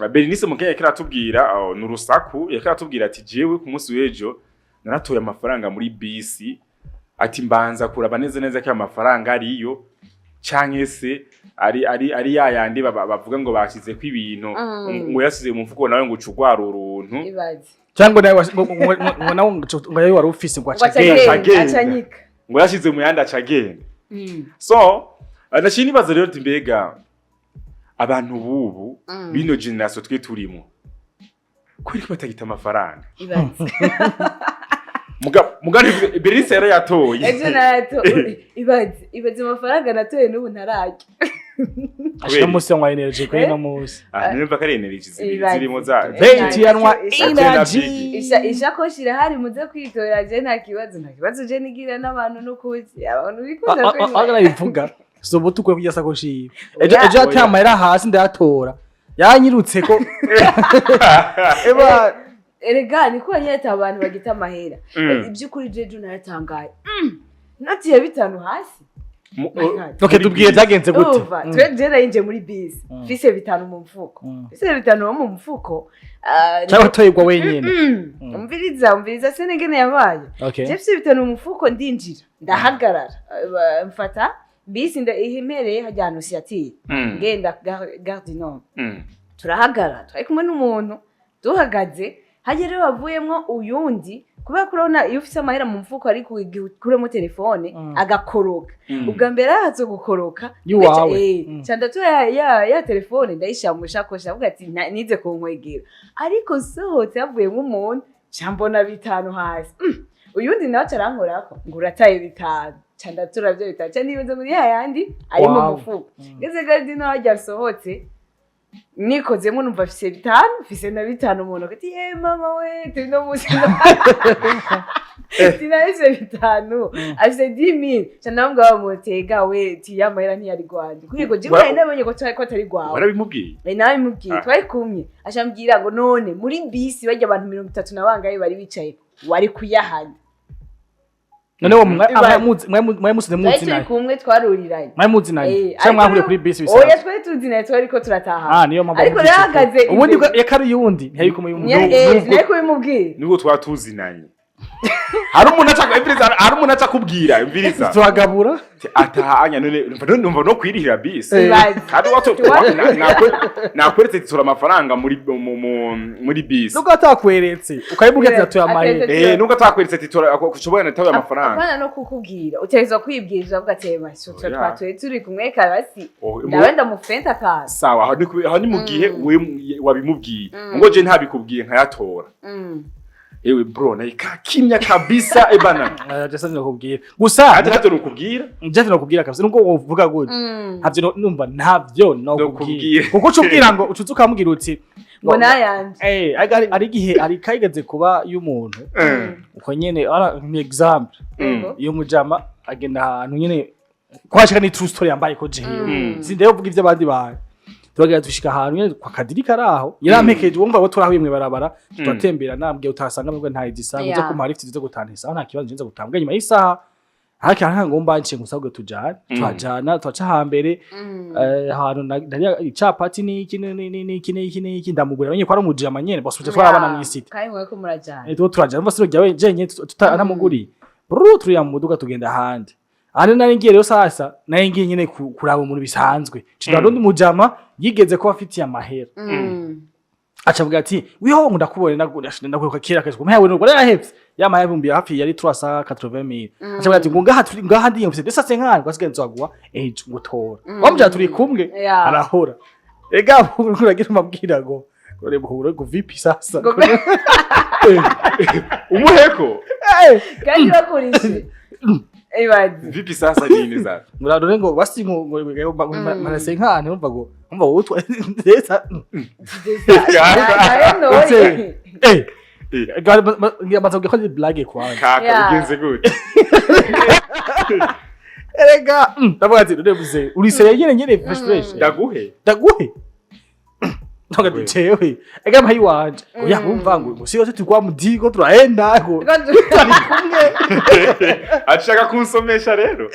Bernice Mukenya kiratubwira n'urusaku yakiratubwira ati jewe ku munsi w'ejo naratoye amafaranga muri bisi ati mbanza kuraba neza ko amafaranga ariyo canke se ari yayandi bavuga ngo bashize ko ibintu ngo yasize mu mfuko nawe ngo ucugwara uruntu cyangwa nawe ngo yawe wari ufise ngo acagenda ngo yashize mu yandi acagenda so nashini baza rero mbega abantu bubu bino generation twe turimo kuri Batagita amafaranga mugani Bernice yari yatoye ejo nato ibaze amafaranga natoye n'ubu ntarajya ashaka musi wa energy kuri no musi nimba kare energy zirimo za beti yanwa energy ishakoshira hari muze kwitora je nta kibazo je nigira n'abantu no kuzi abantu bikunda ko agara bivuga so butukwe kujya sakoshi ejo atamahera hasi ndatora yanyirutse ko eba erega niko nyeta abantu bagita amahera ibyukuri jeje naratangaye natiye bitanu hasi okay tubwiye byagenze gute twe jera inje muri bisi fise bitanu mu mfuko fise bitanu mu mfuko cyangwa toyegwa wenyine umviriza senegene yabaye fise bitanu mu mfuko ndinjira ndahagarara mfata bisi ihimere hajyana usiyati ngenda garde no turahagara twari kumwe n'umuntu duhagaze hagere bavuyemwo uyundi kubera kurona iyo ufise amahera mu mfuko ari kuremo telefone agakoroka ubwa mbere ahazo gukoroka candatu ya telefone ndayishamusha kosha avuga ati nize kunkwegera ariko sohotse yavuyemwo umuntu cyambona bitanu hasi uyundi nawe carankorako ngo urataye bitanu candatu ravyo bitanu cyane nibenze muri yandi ari mu mufuko ngeze gadi no hajya sohotse nikozemo numva fise bitanu fise na bitanu umuntu ati mama we tino musi tinahise bitanu afise 10000 cyane mbwa bamutega we ti yamahera ntiyari gwanje kuko je mwana nabonye ko atari gwawe warabimubwiye nawe mubwiye twari kumwe ashambwira ngo none muri bisi bajya abantu 30 nabangaye bari bicaye wari kuyahanya none wo mwe muzi naye kumwe twaruriranye mwe muzi naye cyangwa mwahuriye kuri bisi bisa oya twari tuzi naye twari ko turataha niyo mpamvu ariko yahagaze ubundi yakari yundi ntiyari kumuyumva naye ko bimubwiye nibwo twatuzinanye hari umuntu atakubwira imviriza twagabura atahanya none numva no kwirihira bisi kandi wato nakweretse tura amafaranga muri bisi nuko atakweretse ukayibubwira ati atuye amahera nuko atakweretse tura kushobora natawe amafaranga apana no kukubwira utegezwa kwibwiriza avuga ati masho twatwe turi kumwe karasi ndabenda mufenta kaza sawa aho ni mu gihe wabimubwiye ngo je ntabikubwiye nkayatora ewe bro na ikakimya kabisa ebana just nakubwira gusa ati nukubwira just nakubwira kabisa nuko uvuga gute havyo numva ntavyo nokubwira kuko cubwira ngo ucuzuka mugira uti mbona yanje ari gihe ari kayigeze kuba y'umuntu uko nyene ara example iyo mujama agenda ahantu nyene kwashika ni true story yambaye ko jewe sindeyo vuga ivyo abandi baye turagira dushika ahantu nyene kwa kadiri karaho yarampekeje wumva bo turahuye mwe barabara turatembera nambye utasanga mwe nta igisanga zo kumara ifite zo gutantisa nta kibazo nje gutambwa nyuma y'isaha haki ngomba nce ngusabwe twajana twaca hambere ahantu ndari icapati n'iki ndamugura nyine ko ari umujama nyene bose twarabana mu isiti kai mwe ko murajana turajana bose rujya jenye tutanamuguri bru turiya mu muduga tugenda handi ane nari ngiye rero sasa nari ngiye nyine kuraba umuntu bisanzwe cyo ndi mujama yigeze ko afitiye amahera acavuga ati wiho ndakubone ndakwiruka kera kaje kumhawe n'ubwo yarahevye yamaye bumbi hafi yari 380,000 acavuga ati ngo ngaha ndiye mfite desa senkani kwasigaye nzagwa ngutora bamujya turi kumwe arahora ega uragira mabwira ngo kore buhure go VIP sasa umuheko kandi bakurishe vipi sasa nini sasa murarore ngo basi ngo manase nkane umva ngo umva wutwa desa ngiyamaza ngo khali blage kwa kaka ugenze gute erega ndavuga ati ndebuze urisere nyene fresh daguhe Ntoga ducewe ega mpayi wanje oya umva ngo siyo tukwa mudigo turaenda ngo turi kumwe ashaka kunsomesha rero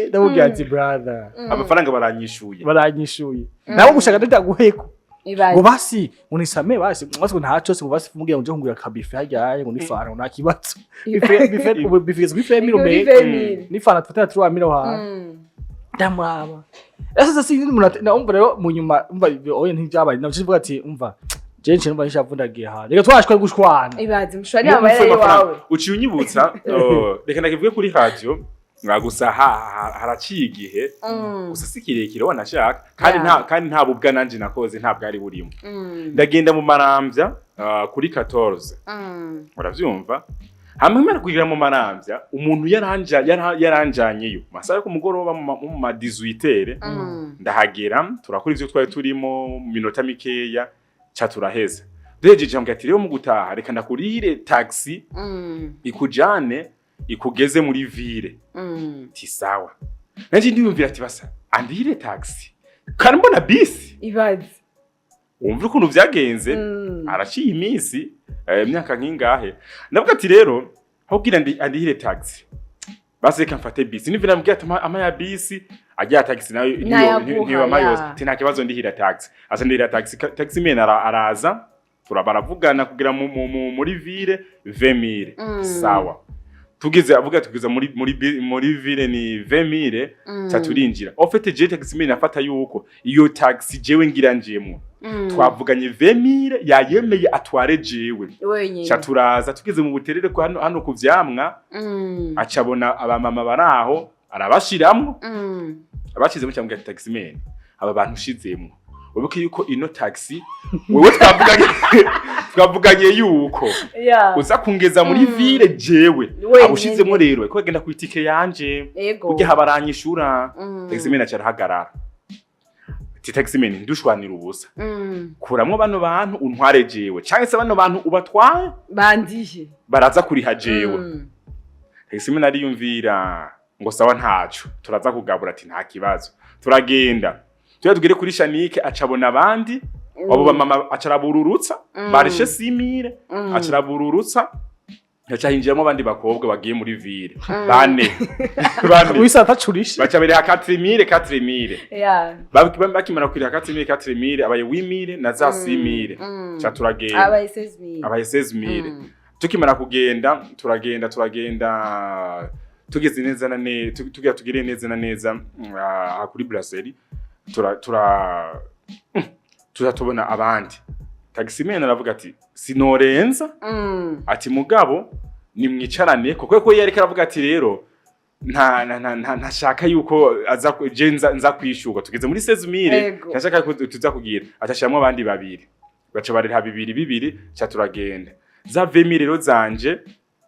ndabubwira ati brother amafaranga baranyishuye nawe gushaka ndaguheko ngo basi unisame basi ngo ntaco se ngo basi fumugira ngo ngura kabife hajyaye ngo nifana ngo nakibatso bife miro me nifana tufatira tuwa miro ha damwaba ese sisi na umva rero munyuma umva oye ntibyabaye navuga ati umva jenshi numva nishavundagiye ha reka twashwe gushwana ibaze mushwari amahera yawe uciye unyibutsa reka ndakivuge kuri radio mwagusa haraciye igihe gusa sikirekire wanashaka kandi nta bubwa nanje nakoze nta bwari burimo ndagenda mu maramvya kuri 14 uravyumva hamwe mara kugira mu maramvya umuntu yaranjanyeyo masaha ku mugoroba mu ma 18 ndahagera turakora ivyo twari turimo minota mikeya cha turaheza dejeje mbwati rero mu gutaha reka ndakurire taxi ikujane ikugeze muri ville ti sawa nanje ndiyumvira ati basa andire taxi kandi mbona bisi ibaze umva ukuntu vyagenze araciye iminsi imyaka nkingahe ndavuga ati rero aho kugira andire taxi basi reka mfate bisi nivira mbwira ati ama ya bisi ajya taxi nayo niyo amayo tina kibazo ndihira taxi asa ndihira taxi mena araza turabaravugana kugira muri ville 20000 sawa tugeze muri ville ni 20000 cyaturinjira ofete je taxi mena afata yuko iyo taxi jewe ngiranjemo twavuganye 20000 yayemeye atware jewe cyaturaza tugeze mu buterere ko hano kuvyamwa acabona abamama baraho arabashiramwo abashizemo cyangwa taxi mena aba bantu ushizemo ubuke yuko ino taxi wewe twavuganye yuko uza kungeza muri ville jewe abushizemo rero ko genda ku itike yanje kujya habaranyishura taxi mena cyarahagarara taxi mena ndushwanira ubusa kuramwo bano bantu untware jewe cyangwa se bano bantu ubatwaye bandihe baraza kuriha jewe taxi mena ariyumvira ngo sawa ntacu turaza kugabura ati nta kibazo turagenda tugere kuri Shanike acabona abandi abo bamama acarabururutsa barishe 6000 acarabururutsa yacahinjiyemo abandi bakobwa bagiye muri ville bane wisa tacurisha bacabere 4000 bakimara kwira 4000 abaye 8000 na za 6000 caturagenda abaye 16000 tukimara kugenda turagenda tugeze neza tugire neza na neza kuri Brasserie tubona abandi taxi mena aravuga ati sinorenza ati mugabo ni mwicarane kuko yareka aravuga ati rero nta shaka yuko aza nza kwishuka tugeze muri 16000 cyashaka ko tuza kugira atashiramo abandi babiri baca barira 2 cha turagenda za 20000 rero zanje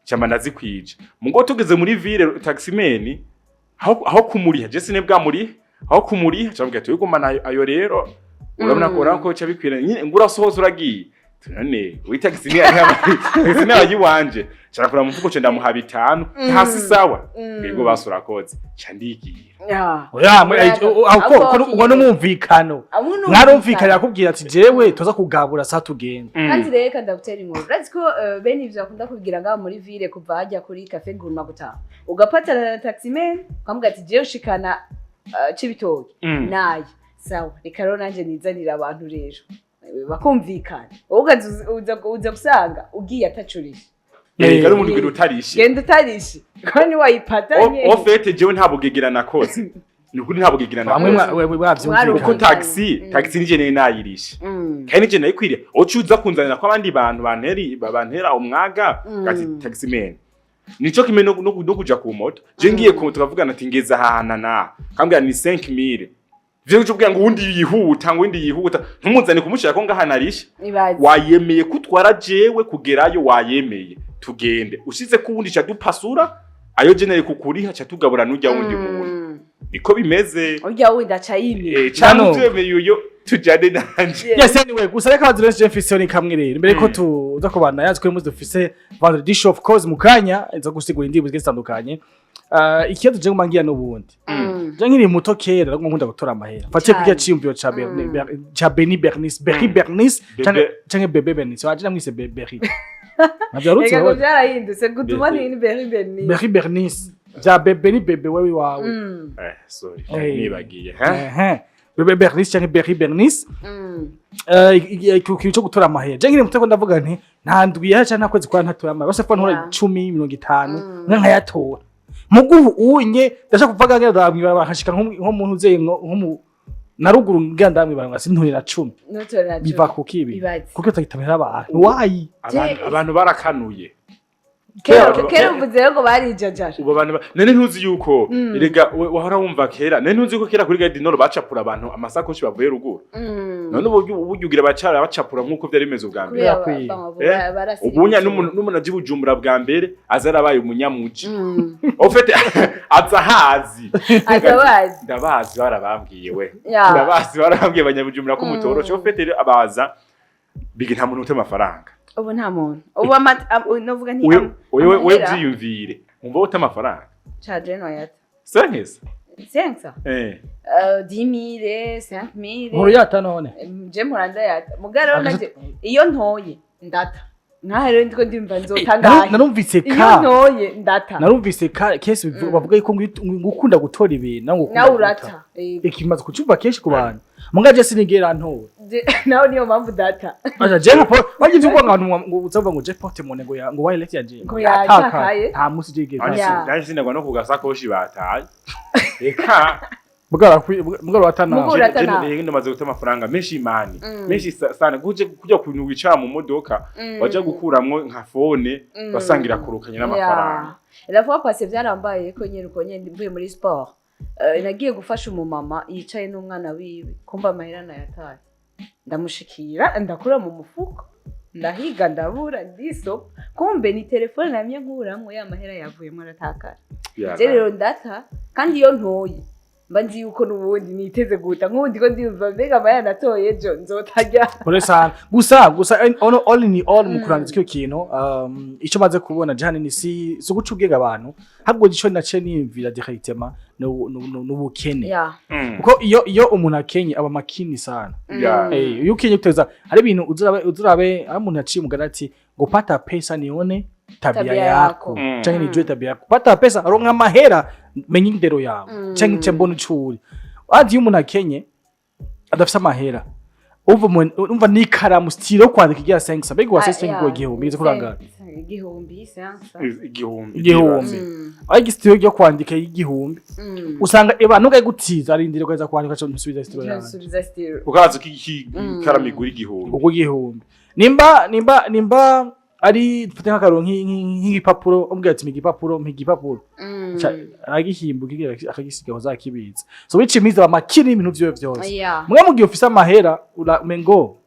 cyamba nazikwije mugo tugeze muri ville taxi meni aho kumuriha je sine bwa muri aho kumuriha cyambwe ati yugumana ayo rero urabona ko cabikwira nyine ngura sohoza uragiye tunane witaxi ni ayiwanje carakura mu mfuko cenda muha 5 hasi sawa ngego basurakoze candigira ubona umumvikano mwarumvikana yakubwira ati jewe toza kugabura sa tugenda kandi reka ndagutera inkuru urazi ko bene ivyo akunda kubwira ngaho muri ville kuva hajya kuri cafe Guruma gutaha ugapatana taxi man ukamubwira ati jewe ushikana cibitoki naye sawa reka rero nanje nizanira abantu rero bakumvikana uza gusanga ugiye atacurisha yari umuntu genda utarishe kandi wayipatanye ofete jewe ntabugegera nakoze nukuri ntabugegera nakoze kuko taxi nije nayirisha kandi nije nayikwiriye ocuza kunzanira ko abandi bantu bantera umwaga gati taxi man nico kimwe no kuja ku moto je ngiye ku moto bavugana ati ngeza hahana na kambwira ni 5000 vyo cubwira ngo undi yihuta ntumuzane kumushira ko ngahanarisha wayemeye kutwara jewe kugerayo wayemeye tugende ushize ku wundi cha dupasura ayo genere kukuriha cha tugabura nujya wundi muntu niko bimeze urya wundi acayime cyane twemeye uyo tujane nanje yes anyway gusa reka bazirenje infection kamwe rero mbere ko tuza kubana yazi ko muzi dufise vendredi show of course mukanya nza gusigura indirimbo zitandukanye ikiyo tuje kumangira n'ubundi je nkiri muto kera rako nkunda gutora amahera fatiye kujya cimvyo cha Beni Bernice canke Bebe Bernice waje namwise Berry nabyarutse reka byarahindutse gutuma ni Berry Bernice ja Bebe ni Bebe wewe wawe sorry nibagiye Bernice cyangwa Bernice cyo gutora amahera je ngire muteko ndavuga nti nta ndwi yaca nta kwezi kwa ntatoye amahera bose ntora 10 50 nkayatora mugubu unye ndashaka kuvuga ngera ndamwibara bakashika nko muntu uzeye nko naruguru nganda mwibara ngasi nturira 10 biva kukibi kuko tagitamera abantu wayi abantu barakanuye kera uvuze ngo barijajara ubo bantu nene ntuzi yuko erega wahora wumva kera nene ntuzi yuko kera kuri Gadinoro bacapura abantu amasakoshi bavuye ruguru none ubugira bacapura nkuko byari bimeze ubwa mbere ubunya n'umuntu aje bujumbura bwa mbere azarabaye umunyamuci ofete azahazi ndabazi barabambwiye we ndabazi barabambwiye abanyabujumbura ko mutoroshe ofete abaza bigi nta muntu utema amafaranga ubu nta muntu ubu novuga nti wewe byiyumvire umva uta amafaranga charge no yata Sangiza 500 10,000 5,000 nkuru yata none je muranda yata mugaro naje iyo ntoye ndata nkaho rero ndiko ndimva nzotangaye narumvise ka iyo ntoye ndata narumvise ka kese bavuga yuko ngukunda gutora ibintu nawe urata ikimaze kucuva kenshi ku bantu mungaje sinigera ntora nawe niyo mpamvu data aja je bagiye tuvuga ngo uzava ngo je porte mone ngo wallet ya je ngo yatakaye nta musi jige ndaje sinagwa no kugasakoshi bataye eka mugara watana je ndamaze gutema amafaranga menshi imani menshi sana kujya kuntu wicara mu modoka waje gukuramwo nka phone basangira kurukanye n'amafaranga la fois passée byarambaye ko nyiruko nyende mvuye muri sport nagiye gufasha umumama yicaye n'umwana wiwe kumba amahera nayataye ndamushikira ndakura mu mufuko ndahiga ndabura ndiso kumbe ni telefone namye nkuramwe ya mahera yavuyemo aratakara je rero ndata kandi iyo ntoye mba nzi yuko n'ubundi niteze guta nk'ubundi ko ndiyumva mbega amahera natoye ejo nzotajya Poresana gusa all in all mu kurangiza icyo kintu icyo maze kubona jane ni si guca ubwega abantu ahubwo ico nace niyumvira directement n'ubukene kuko iyo umuntu akenye aba makini sana iyo ukenye uteza hari ibintu uzurabe umuntu yaciye umugana ati gupata pesa nione tabia yako canke nijue tabia yako pata pesa aronka amahera menye indero yawe canke cembona icuri adi umuntu akenye adafisa amahera umva nikaramu stilo kwandika igira sensa bego wasese ngo igihumbi bize kurangara igihumbi agi stilo ryo kwandika igihumbi usanga abantu gaye gutiza arindire kweza kwandika cyo nsubiza stilo yawe ukaza kiki karamigura igihumbi uko igihumbi nimba ari dufite nk'akaro nk'igipapuro umbwira ati igipapuro agihimbuka igira akagisigaho zakibitsa so bicimiza amakiri ibintu byo byose mwe mugiye ofisi amahera uramengo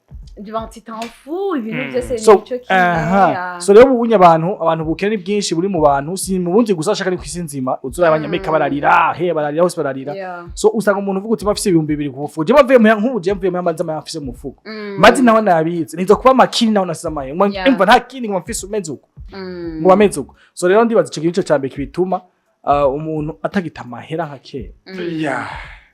tu t'en fous ibintu byose nico kintu so rero ubunye abantu bukene bwinshi buri mu bantu si mu bundi gusashaka ni kwisi nzima uzura abanyameka bararira bararira hose bararira so usanga umuntu uvuga uti bafise 2,000 kufuko je bavuye nk'ubuje mvuye mu manza afise mu fuko mazi naho nabitse nizo kuba makini naho nasamaye umva nta kindi ngo mfise umezuko ngo bamezuko so rero ndibaza ico kintu cyo cyambe kibituma umuntu atagita amahera nka kera